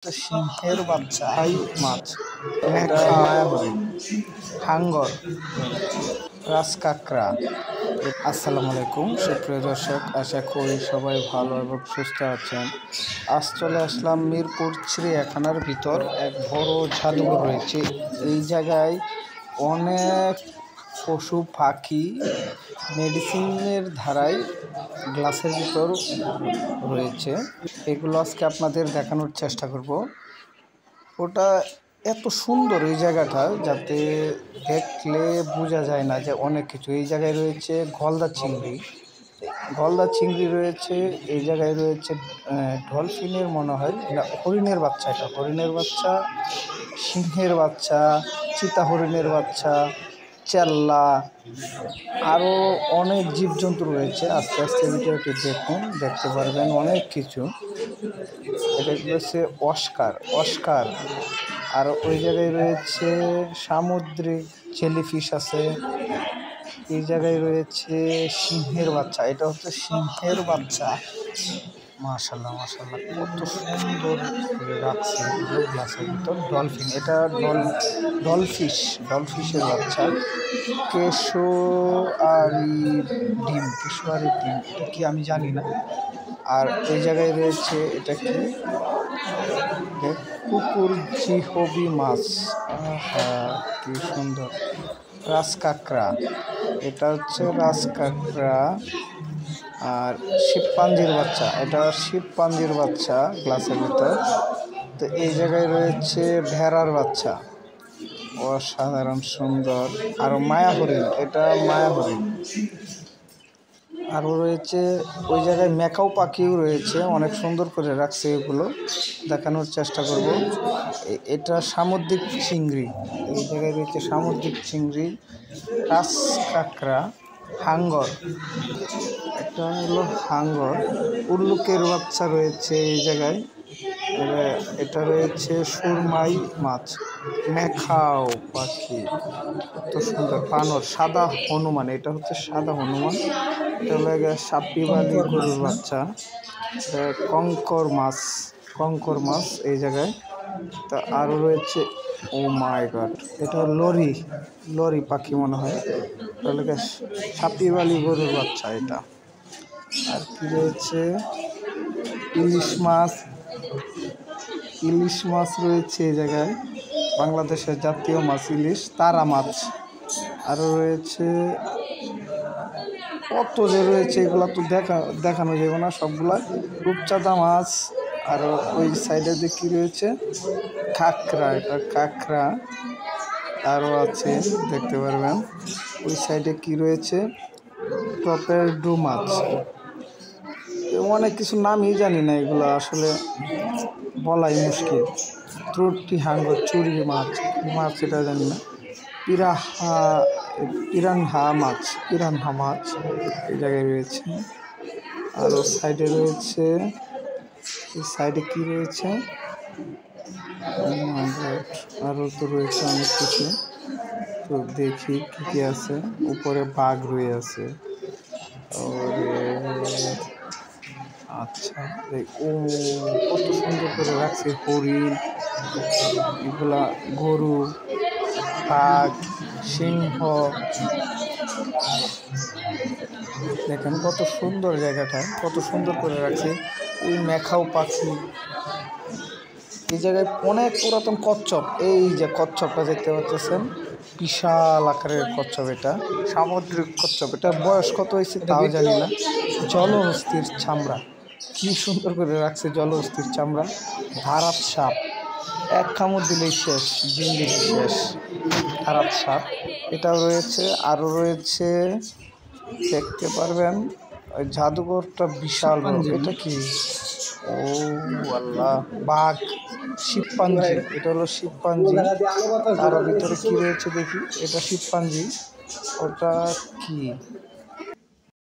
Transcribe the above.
তো সিংহের বাচ্চা হাই মাছ, মেঘা, হাঙ্গর, রাজকাঁকড়া। আসসালামু আলাইকুম সুপ্রিয় দর্শক, আশা করি সবাই ভালো এবং সুস্থ আছেন। আজ চলে আসলাম মিরপুর চিড়িয়াখানার ভিতর এক বড় জাদুঘর রয়েছে। এই জায়গায় অনেক পশু পাখি মেডিসিনের ধারায় গ্লাসের ভিতর রয়েছে। এগুলো আজকে আপনাদের দেখানোর চেষ্টা করব। ওটা এত সুন্দর এই জায়গাটা, যাতে দেখলে বোঝা যায় না যে অনেক কিছু। এই জায়গায় রয়েছে গলদা চিংড়ি রয়েছে, এই জায়গায় রয়েছে ডলফিনের মনে হয় না, হরিণের বাচ্চা, এটা হরিণের বাচ্চা, সিংহের বাচ্চা, চিতা হরিণের বাচ্চা, চেল্লা, আরও অনেক জীবজন্তু রয়েছে। আস্তে আস্তে ভিডিওটি দেখুন, দেখতে পারবেন অনেক কিছু। এটা হচ্ছে অস্কার। আর ওই জায়গায় রয়েছে সামুদ্রিক জেলিফিশ আছে। এই জায়গায় রয়েছে সিংহের বাচ্চা, এটা হচ্ছে সিংহের বাচ্চা। মাশাল্লাহ কত সুন্দর করে রাখছে গ্লাসের ভিতর। ডলফিন, এটা ডলফিশের বাচ্চা। কেশোয়ারি ডিম, এটা কি আমি জানি না। আর এই জায়গায় রয়েছে এটা কি, কুকুর জিহবি মাছ, কি সুন্দর। রাজকাঁকড়া, এটা হচ্ছে রাজকাঁকড়া। আর শিবপাঞ্জির বাচ্চা, এটা শিবপাঞ্জির বাচ্চা গ্লাসের ভিতর। তো এই জায়গায় রয়েছে ভেড়ার বাচ্চা, অসাধারণ সুন্দর। আর মায়া হরিণ, এটা মায়া হরিণ। আরও রয়েছে ওই জায়গায় ম্যাকাও পাখিও রয়েছে, অনেক সুন্দর করে রাখছে। এগুলো দেখানোর চেষ্টা করব। এটা সামুদ্রিক চিংড়ি, এই জায়গায় রয়েছে সামুদ্রিক চিংড়ি, রাজকাঁকড়া, হাঙ্গর, এটা হলো হাঙ্গর। উল্লুকের বাচ্চা রয়েছে এই জায়গায়। এটা রয়েছে সুরমাই মাছ, মেখাও পাখি, কত সুন্দর। বানর, সাদা হনুমান, এটা হচ্ছে সাদা হনুমান। এটা হলো সাপিবালি গরুর বাচ্চা। কঙ্কর মাছ এই জায়গায়। তা আরও রয়েছে, ও মাই গড, এটা লরি পাখি মনে হয়। এটা সাপিবালি গরুর বাচ্চা এটা। আর কি রয়েছে, ইলিশ মাছ রয়েছে এই জায়গায়, বাংলাদেশের জাতীয় মাছ ইলিশ, তারা মাছ। আরও রয়েছে কত যে রয়েছে, এগুলো তো দেখানো যাবে না সবগুলা। রূপচাঁদা মাছ। আর ওই সাইডে যে কী রয়েছে, কাঁকড়া, এটা কাঁকড়া আরও আছে, দেখতে পারবেন। ওই সাইডে কি রয়েছে, টপেরডু মাছ। অনেক কিছু নামই জানি না, এগুলো আসলে বলাই মুশকিল। ত্রুটি হাঙ্গর, চুরি মাছ, এটা জানি না। পিরানহা মাছ এই জায়গায় রয়েছে। আরও সাইডে রয়েছে, এই সাইডে কি রয়েছে, আরও তো রয়েছে অনেক কিছু। তো দেখি কি আছে। উপরে বাঘ রয়ে আছে। আচ্ছা, ও কত সুন্দর করে রাখছে। হরিণ, এগুলা গরু, বাঘ, সিংহ, দেখেন কত সুন্দর জায়গাটা, কত সুন্দর করে রাখছে। ওই মেখাও পাখি। এই জায়গায় অনেক পুরাতন কচ্ছপ, এই যে কচ্ছপটা দেখতে পাচ্ছেন, বিশাল আকারের কচ্ছপ, এটা সামুদ্রিক কচ্ছপ। এটা বয়স কত হয়েছে তাও জানি না। জলহস্তির চামড়া, কি সুন্দর করে রাখছে জলহস্তির চামড়া। ধারাত সাপ, এক কামড় দিলেই শেষ, জিন্দিগি শেষ। ধারাত সাপ এটাও রয়েছে। আরও রয়েছে, দেখতে পারবেন ওই জাদুঘরটা বিশাল বড়। এটা কি, ও আল্লাহ, বাঘ, শিবপাঞ্জি, এটা হলো শিবপাঞ্জি। তার ভিতরে কি রয়েছে দেখি, এটা শিবপাঞ্জি, ওটা কি,